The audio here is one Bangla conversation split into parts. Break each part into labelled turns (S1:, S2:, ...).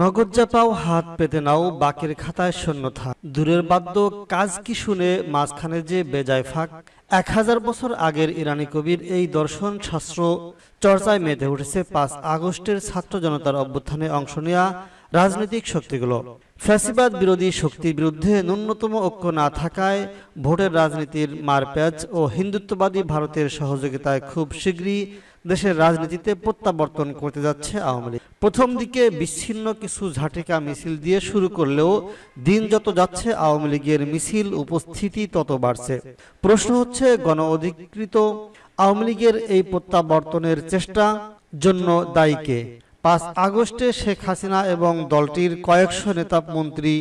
S1: নগদ যা পাও হাত পেতে নাও, বাকের খাতায় শূন্যতা। দূরের বাদ্য কাজ কি শুনে মাঝখানে যে বেজায় ফাঁক। 1000 বছর আগের ইরানি কবির এই দর্শন শাস্ত্র চর্চায় মেতে উঠেছে 5 আগস্টের ছাত্র জনতার অভ্যুত্থানে অংশ নেওয়া রাজনৈতিক শক্তিগুলো। ফ্যাসিবাদ বিরোধী শক্তির বিরুদ্ধে ন্যূনতম ঐক্য না থাকায় ভোটের রাজনীতির মারপ্যাচ ও হিন্দুত্ববাদী ভারতের সহযোগিতায় খুব শীঘ্রই দেশের রাজনীতিতে প্রত্যাবর্তন করতে যাচ্ছে আওয়ামী লীগ। প্রথম দিকে বিচ্ছিন্ন কিছু ঝাঁটিকা মিছিল দিয়ে শুরু করলেও দিন যত যাচ্ছে আওয়ামী লীগের মিছিল উপস্থিতি তত বাড়ছে। প্রশ্ন হচ্ছে, গণ অধিকৃত আওয়ামী লীগের এই প্রত্যাবর্তনের চেষ্টা জন্য দায়ী কে? 5 আগস্টে শেখ হাসিনা এবং দলটির কয়েকশো নেতা মন্ত্রী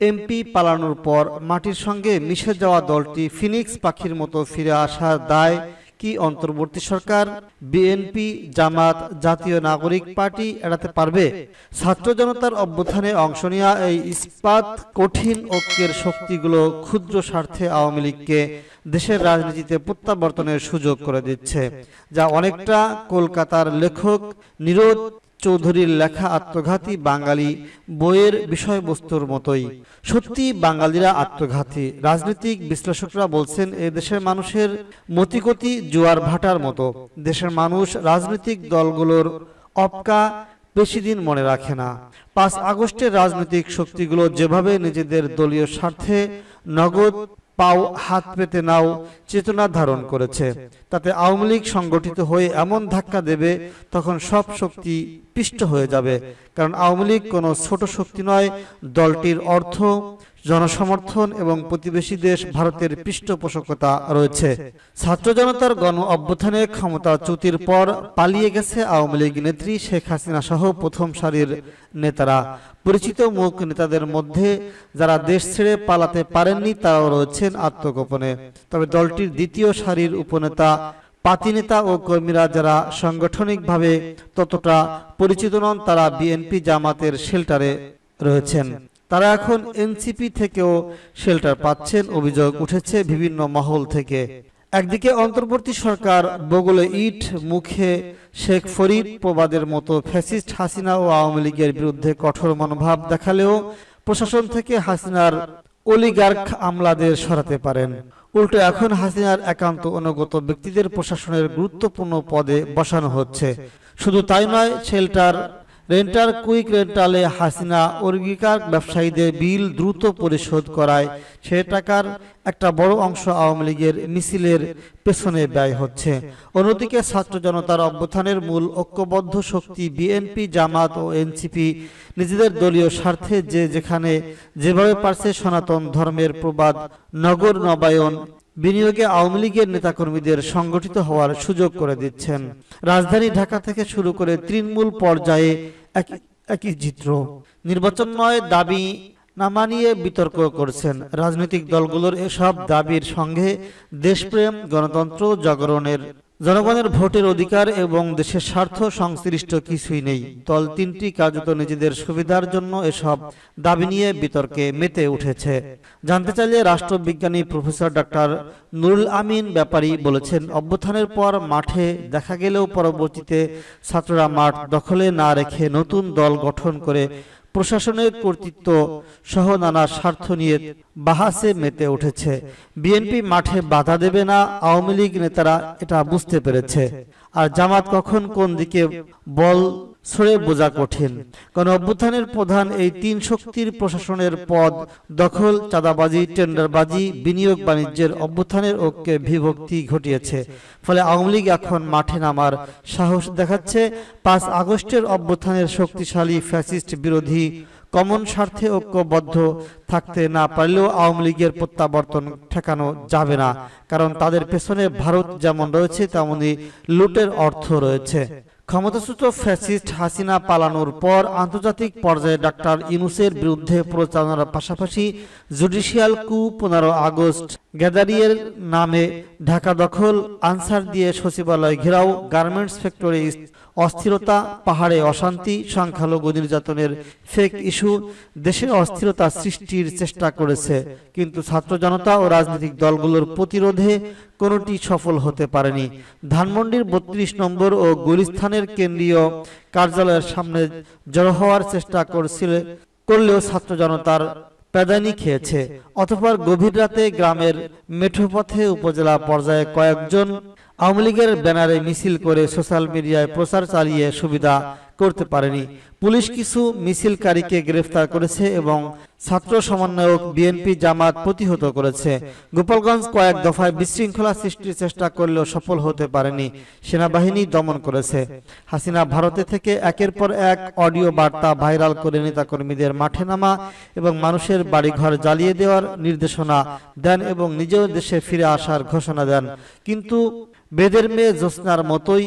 S1: এমপি পালানোর পর মাটির সঙ্গে মিশে যাওয়া দলটি ফিনিক্স পাখির মতো ফিরে আসার দায় কি অন্তর্বর্তী সরকার, বিএনপি, জামাত, জাতীয় নাগরিক পার্টি এড়াতে পারবে? ছাত্র জনতার অভ্যুত্থানে অংশ নেওয়া এই ইস্পাত কঠিন ঐক্যের শক্তিগুলো ক্ষুদ্র স্বার্থে আওয়ামী লীগকে দেশের রাজনীতিতে প্রত্যাবর্তনের সুযোগ করে দিচ্ছে, যা অনেকটা কলকাতার লেখক নীরদ চৌধুরীর লেখা আত্মঘাতী বাঙালি বইয়ের বিষয়বস্তুর মতোই। সত্যি বাঙালিরা আত্মঘাতী। রাজনৈতিক বিশ্লেষকরা বলছেন, এ দেশের মানুষের মতিগতি জোয়ার ভাটার মতো। দেশের মানুষ রাজনৈতিক দলগুলোর অপকা বেশি দিন মনে রাখে না। 5 আগস্টের রাজনৈতিক শক্তিগুলো যেভাবে নিজেদের দলীয় স্বার্থে নগদ পাও হাত পেতে নাও চেতনা ধারণ করেছে, তাতে আওয়ামী লীগ সংগঠিত হয়ে এমন ধাক্কা দেবে তখন সব শক্তি পিষ্ট হয়ে যাবে। কারণ আওয়ামী লীগ কোনো ছোট শক্তি নয়। দলটির অর্থ, জনসমর্থন এবং প্রতিবেশী দেশ ভারতের পৃষ্ঠপোষকতা রয়েছে। ছাত্র জনতার গণ অভ্যুত্থানে ক্ষমতাচ্যুতির পর পালিয়ে গেছে আওয়ামী লীগ নেত্রী শেখ হাসিনা সহ প্রথম সারির নেতারা। পরিচিত মুখ নেতাদের মধ্যে যারা দেশ ছেড়ে পালাতে পারেননি তারাও রয়েছেন আত্মগোপনে। তবে দলটির দ্বিতীয় সারির উপনেতা, পাতি নেতা ও কর্মীরা যারা সাংগঠনিকভাবে ততটা পরিচিত নন, তারা বিএনপি জামাতের শেল্টারে রয়েছেন। তারা এখন এনসিপি থেকেও শেল্টার পাচ্ছেন। অভিযোগ উঠেছে বিভিন্ন মহল থেকে। একদিকে অন্তর্বর্তী সরকার বগলে ইট, মুখে শেখ ফরিদ প্রবাদের মতো ফ্যাসিস্ট হাসিনা ও আওয়ামী লীগের বিরুদ্ধে কঠোর মনোভাব দেখালেও প্রশাসন থেকে হাসিনার অলিগার্ক আমলাদের সরাতে পারেন। উল্টো এখন হাসিনার একান্ত অনুগত ব্যক্তিদের প্রশাসনের গুরুত্বপূর্ণ পদে বসানো হচ্ছে। শুধু তাই নয়, শেল্টার রেন্টার কুইক রেন্টালে হাসিনা অলিগার্ক ব্যবসায়ীদের বিল দ্রুত পরিশোধ করায় সে টাকার একটা বড় অংশ আওয়ামী লীগের মিছিলের পেছনে ব্যয় হচ্ছে। অন্যদিকে ছাত্র জনতার অভ্যুত্থানের মূল ঐক্যবদ্ধ শক্তি বিএনপি, জামাত ও এনসিপি নিজেদের দলীয় স্বার্থে যে যেখানে যেভাবে পারছে সনাতন ধর্মের প্রবাদ নগর নবায়ন বিনিয়োগে আওয়ামী লীগের নেতাকর্মীদের সংগঠিত হওয়ার সুযোগ করে দিচ্ছেন। রাজধানী ঢাকা থেকে শুরু করে তৃণমূল পর্যায়ে একই চিত্র। নির্বাচন নয়, দাবি না মানিয়ে বিতর্ক করছেন। রাজনৈতিক দলগুলোর এসব দাবির সঙ্গে দেশপ্রেম, গণতন্ত্র, জনগণের ভোটের অধিকার এবং দেশের স্বার্থ সংশ্লিষ্ট কিছুই নেই। দল তিনটি কার্যত নিজেদের সুবিধার জন্য এসব দাবি নিয়ে বিতর্কে মেতে উঠেছে। জানতে চাইলে রাষ্ট্রবিজ্ঞানী প্রফেসর ডক্টর নুরুল আমিন ব্যাপারী বলেছেন, অভ্যুত্থানের পর মাঠে দেখা গেলেও পরবর্তীতে ছাত্ররা মাঠ দখলে না রেখে নতুন দল গঠন করে প্রশাসনের কর্তৃত্ব সহ নানা স্বার্থ নিয়ে বাহাসে মেতে উঠেছে। বিএনপি মাঠে বাধা দেবে না, আওয়ামী লীগ নেতারা এটা বুঝতে পেরেছে। আর জামাত কখন কোন দিকে বল ছড়ে বোঝা কঠিন। কারণ অভ্যুত্থানের প্রধান এই তিন শক্তির প্রশাসনের পদ দখল, চাঁদাবাজি, টেন্ডারবাজি, বিনিয়োগ বাণিজ্যের অভ্যুত্থানের ঐক্যে বিভক্তি ঘটিয়েছে। ফলে আওয়ামী লীগ এখন মাঠে নামার সাহস দেখাচ্ছে। 5 আগস্টের অভ্যুত্থানের শক্তিশালী ফ্যাসিস্ট বিরোধী কমন স্বার্থে ঐক্যবদ্ধ থাকতে না পারলেও আওয়ামী লীগের প্রত্যাবর্তন ঠেকানো যাবে না। কারণ তাদের পেছনে ভারত যেমন রয়েছে তেমনি লুটের অর্থ রয়েছে। ক্ষমতাচ্যুত ফ্যাসিস্ট হাসিনা পালানোর পর আন্তর্জাতিক পর্যায়ে ডক্টর ইউনূসের বিরুদ্ধে প্রচারণার পাশাপাশি জুডিশিয়াল কু, 15 আগস্ট গ্যাদারিয়ের নামে ঢাকা দখল, আনসার দিয়ে সচিবালয় ঘেরাও, গার্মেন্টস ফ্যাক্টরি অস্থিরতা, পাহাড়ে অশান্তি, সংখ্যালঘু নির্যাতনের ফেক ইস্যু দেশে অস্থিরতা সৃষ্টির চেষ্টা করেছে, কিন্তু ছাত্র জনতা ও রাজনৈতিক দলগুলোর প্রতিরোধে কোনোটি সফল হতে পারেনি। ধানমন্ডির ৩২ নম্বর ও গুলিস্তানের কেন্দ্রীয় কার্যালয়ের সামনে জড়ো হওয়ার চেষ্টা করলেও ছাত্র জনতার প্যাদানি খেয়েছে। অতঃপর গভীর রাতে গ্রামের মেঠোপথে উপজেলা পর্যায়ে কয়েকজন আওয়ামী লীগের ব্যানারে মিছিল করে সোশ্যাল মিডিয়ায় প্রচার চালিয়ে সুবিধা করতে পারেনি। পুলিশ কিছু মিছিলকারীকে গ্রেফতার করেছে এবং ছাত্র সমন্বয়ক বিএনপি জামাত প্রতিহত করেছে। গোপালগঞ্জ কয়েক দফায় বিশৃঙ্খলা সৃষ্টির চেষ্টা করলেও সফল হতে পারেনি, সেনাবাহিনী দমন করেছে। হাসিনা ভারতে থেকে একের পর এক অডিও বার্তা ভাইরাল করে নেতাকর্মীদের মাঠে নামা এবং মানুষের বাড়িঘর জ্বালিয়ে দেওয়ার নির্দেশনা দেন এবং নিজেও দেশে ফিরে আসার ঘোষণা দেন, কিন্তু বেদের মেয়ে জ্যোৎস্নার মতোই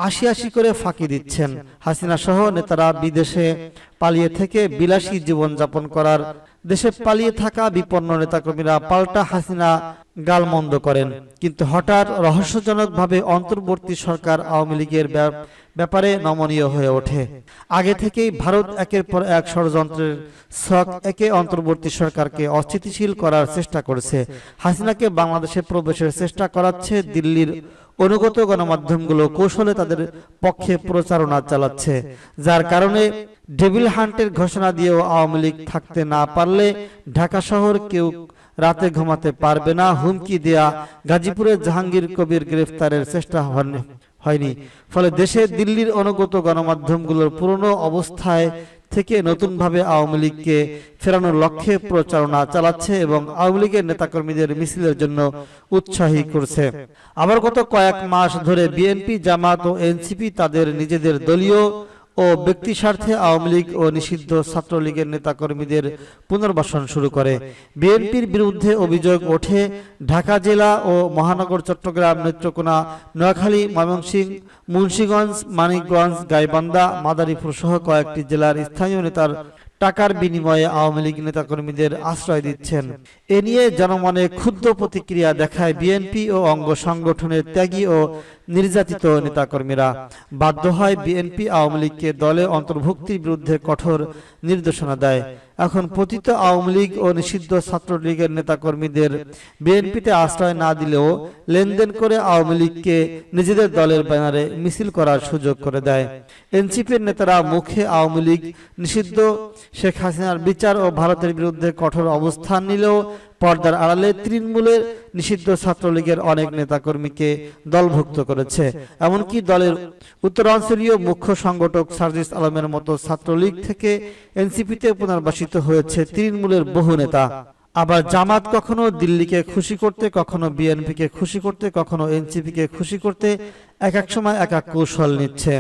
S1: আশি আশি করে ফাঁকি দিচ্ছেন। হাসিনা সহ নেতারা বিদেশে পালিয়ে থেকে বিলাসী জীবনযাপন করার দেশে পালিয়ে থাকা বিপন্ন নেতাকর্মীরা পাল্টা হাসিনা গালমন্দ করেন, কিন্তু হঠাৎ রহস্যজনকভাবে অন্তর্বর্তী সরকার আওয়ামী লীগের ব্যাপারে নমনীয় হয়ে ওঠে। আগে থেকেই ভারত একের পর এক ষড়যন্ত্রের ছক একে অন্তর্বর্তী সরকারকে অস্থিতিশীল করার চেষ্টা করেছে। হাসিনাকে বাংলাদেশে প্রবেশের চেষ্টা করাচ্ছে দিল্লির অনুগত গণমাধ্যমগুলো কৌশলে তাদের পক্ষে প্রচারণা চালাচ্ছে, যার কারণে ডেভিল হান্টের ঘোষণা দিয়েও আওয়ামী লীগ থাকতে না পারলে ঢাকা শহর কেউ রাতে ঘুমাতে পারবে না হুমকি দেয়া গাজীপুরে জাহাঙ্গীর কবির গ্রেফতারের চেষ্টা হয়নি। ফলে দেশে দিল্লির অনুগত গণমাধ্যমগুলোর পুরনো অবস্থায় থেকে নতুনভাবে আওয়ামী লীগকে ফেরানোর লক্ষ্যে প্রচারণা চালাচ্ছে এবং আওয়ামী লীগের নেতাকর্মীদের মিছিলের জন্য উৎসাহী করছে। আবার গত কয়েক মাস ধরে বিএনপি, জামাত ও এনসিপি তাদের নিজেদের দলীয় ও ব্যক্তি স্বার্থে আওয়ামী লীগ ও নিষিদ্ধ ছাত্রলীগের নেতাকর্মীদের পুনর্বাসন শুরু করে। বিএনপির বিরুদ্ধে অভিযোগ ওঠে ঢাকা জেলা ও মহানগর চট্টগ্রাম, নেত্রকোনা, নোয়াখালী, ময়মনসিংহ, মুন্সিগঞ্জ, মানিকগঞ্জ, গাইবান্ধা, মাদারীপুর সহ কয়েকটি জেলার স্থানীয় নেতার টাকার বিনিময়ে আওয়ামী লীগ নেতাকর্মীদের আশ্রয় দিচ্ছেন। এ নিয়ে জনমনে ক্ষুব্ধ প্রতিক্রিয়া দেখায় বিএনপি ও অঙ্গ সংগঠনের ত্যাগী ও নির্যাতিত নেতাকর্মীরা। বাধ্য হয় বিএনপি আওয়ামী লীগকে দলে অন্তর্ভুক্তির বিরুদ্ধে কঠোর নির্দেশনা দেয়। এখন পতিত আওয়ামী লীগ ও নিষিদ্ধ ছাত্রলীগের নেতাকর্মীদের বিএনপিতে আশ্রয় না দিলেও লেনদেন করে আওয়ামী লীগকে নিজেদের দলের ব্যানারে মিছিল করার সুযোগ করে দেয়। এনসিপির নেতারা মুখে আওয়ামী লীগ নিষিদ্ধ, শেখ হাসিনার বিচার ও ভারতের বিরুদ্ধে কঠোর অবস্থান নিলেও পর্দার আড়ালে তৃণমূলের নিষিদ্ধ ছাত্রলীগের অনেক নেতাকর্মীকে দলভুক্ত করেছে। এমনকি দলের উত্তরাঞ্চলীয় মুখ্য সংগঠক সার্জিস আলমের মতো ছাত্রলীগ থেকে এনসিপিতে পুনর্বাসিত হয়েছে তৃণমূলের বহু নেতা। আবার জামাত কখনো দিল্লিকে খুশি করতে, কখনো বিএনপিকে খুশি করতে, কখনো এনসিপিকে খুশি করতে এক এক সময় এক এক কৌশল নিচ্ছে।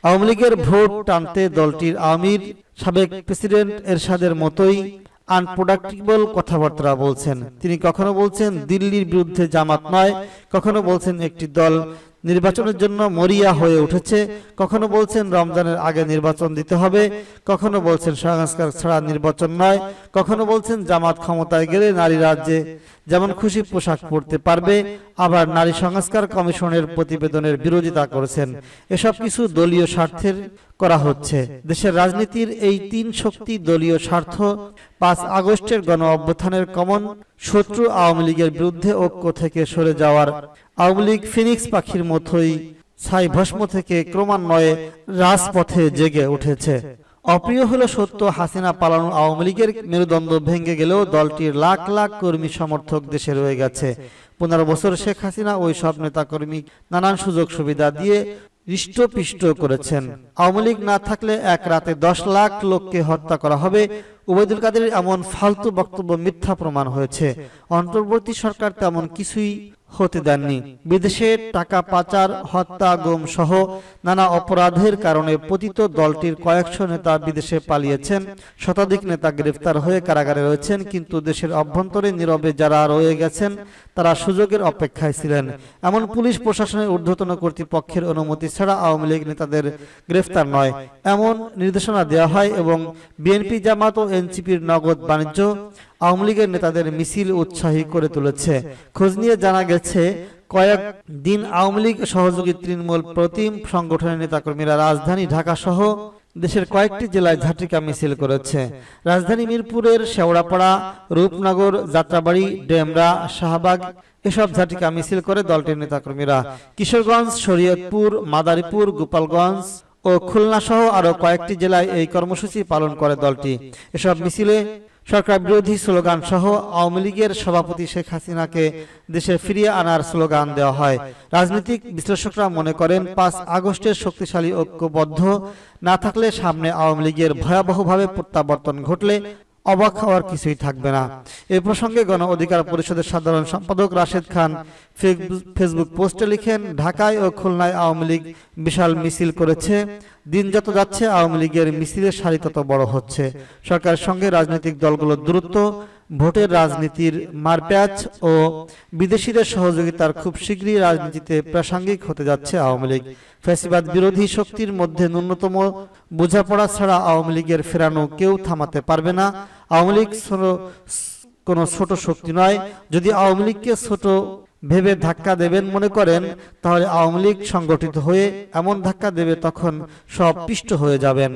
S1: আওয়ামী লীগের ভোট টানতে দলটির আমির সাবেক প্রেসিডেন্ট এরশাদের মতোই আনপ্রোডাক্টিবল কথাবার্তা বলছেন। তিনি কখনো বলছেন দিল্লির বিরুদ্ধে জামাত নয়, কখনো বলছেন একটি দল নির্বাচনের জন্য মরিয়া হয়ে উঠেছে, কখনো বলছেন রমজানের আগে নির্বাচন দিতে হবে, কখনো বলছেন সংস্কার ছাড়া নির্বাচন নয়, কখনো বলছেন জামাত ক্ষমতায় গেলে নারী রাজ্যে যেমন খুশি পোশাক পরতে পারবে, আবার নারী সংস্কার কমিশনের প্রতিবেদনের বিরোধিতা করেছেন। এসব কিছু দলীয় স্বার্থের করা হচ্ছে। দেশের রাজনীতির এই তিন শক্তি দলীয় স্বার্থ ৫ আগস্টের গণ অভ্যুত্থানের কমন শত্রু আওয়ামী লীগের বিরুদ্ধে ঐক্য থেকে সরে যাওয়ার আওয়ামী লীগ ফিনিক্স পাখির মতোই ছাই ভস্ম থেকে ক্রমান্বয়ে রাজপথে জেগে উঠেছে। অপ্রিয় হলো সত্য, হাসিনা পালানো আওয়ামী লীগের মেরুদণ্ড ভেঙে গেলেও দলটির লাখ লাখ কর্মী সমর্থক দেশে রয়ে গেছে। ১৫ বছর শেখ হাসিনা ওই সব নেতাকর্মী নানান সুযোগ সুবিধা দিয়ে হৃষ্টপিষ্ট করেছেন। আওয়ামী লীগ না থাকলে এক রাতে ১০ লাখ লোককে হত্যা করা হবে। ওবায়দুল কাদেরের এমন ফালতু বক্তব্য মিথ্যা প্রমাণ হয়েছে। অন্তর্বর্তী সরকার তেমন কিছুই হতে দেননি। বিদেশে টাকা পাচার, হত্যা, গুম সহ নানা অপরাধের কারণে পতিত দলটির কয়েকশো নেতা বিদেশে পালিয়েছেন। শতাধিক নেতা গ্রেফতার হয়ে কারাগারে রয়েছেন, কিন্তু দেশের অভ্যন্তরে নীরবে যারা রয়ে গেছেন তারা সুযোগের অপেক্ষায় ছিলেন। এমন পুলিশ প্রশাসনের ঊর্ধ্বতন কর্তৃপক্ষের অনুমতি ছাড়া আওয়ামী লীগ নেতাদের গ্রেফতার নয় এমন নির্দেশনা দেওয়া হয় এবং বিএনপি, জামাত ও এনসিপির নগদ বাণিজ্য আওয়ামী লীগের নেতাদের মিছিল উৎসাহী করে তুলেছে। খোঁজ নিয়ে জানা গেছে, কয়েক দিন আওয়ামী লীগ সহযোগী তৃণমূল প্রতিম সংগঠনের নেতাকর্মীরা রাজধানী ঢাকা সহ দেশের কয়েকটি জেলায় ঝাঁটিকা মিছিল করেছে। রাজধানী মিরপুরের শেওড়াপাড়া, রূপনগর, যাত্রাবাড়ি, ডেমরা, শাহবাগ এসব ঝাঁটিকা মিছিল করে দলটির নেতাকর্মীরা। কিশোরগঞ্জ, শরীয়তপুর, মাদারীপুর, গোপালগঞ্জ ও খুলনা সহ আরো কয়েকটি জেলায় এই কর্মসূচি পালন করে দলটি। এসব মিছিলে সরকার বিরোধী স্লোগান সহ আওয়ামী লীগের সভাপতি শেখ হাসিনাকে দেশে ফিরিয়ে আনার স্লোগান দেওয়া হয়। রাজনৈতিক বিশ্লেষকরা মনে করেন, 5 আগস্টের শক্তিশালী ঐক্যবদ্ধ না থাকলে সামনে আওয়ামী লীগের ভয়াবহভাবে প্রত্যাবর্তন ঘটলে অবাক হওয়ার কিছুই থাকবে না। এ প্রসঙ্গে গণ অধিকার পরিষদের সাধারণ সম্পাদক রাশেদ খান ফেসবুক পোস্টে লিখেন, ঢাকায় ও খুলনায় আওয়ামী লীগ বিশাল মিছিল করেছে। দিন যত যাচ্ছে আওয়ামী লীগের মিছিলের সারি তত বড় হচ্ছে। সরকারের সঙ্গে রাজনৈতিক দলগুলোর দূরত্ব, ভোটের রাজনীতির মারপ্যাচ ও বিদেশিদের সহযোগিতার খুব শীঘ্রই রাজনীতিতে প্রাসঙ্গিক হতে যাচ্ছে আওয়ামী লীগ। ফ্যাসিবাদ বিরোধী শক্তির মধ্যে ন্যূনতম বোঝাপড়া ছাড়া আওয়ামী লীগের ফেরানো কেউ থামাতে পারবে না। আওয়ামী লীগ কোনো ছোট শক্তি নয়। যদি আওয়ামী লীগকে ছোট ভেবে ধাক্কা দেবেন মনে করেন, তাহলে আওয়ামী লীগ সংগঠিত হয়ে এমন ধাক্কা দেবে তখন সব পিষ্ট হয়ে যাবেন।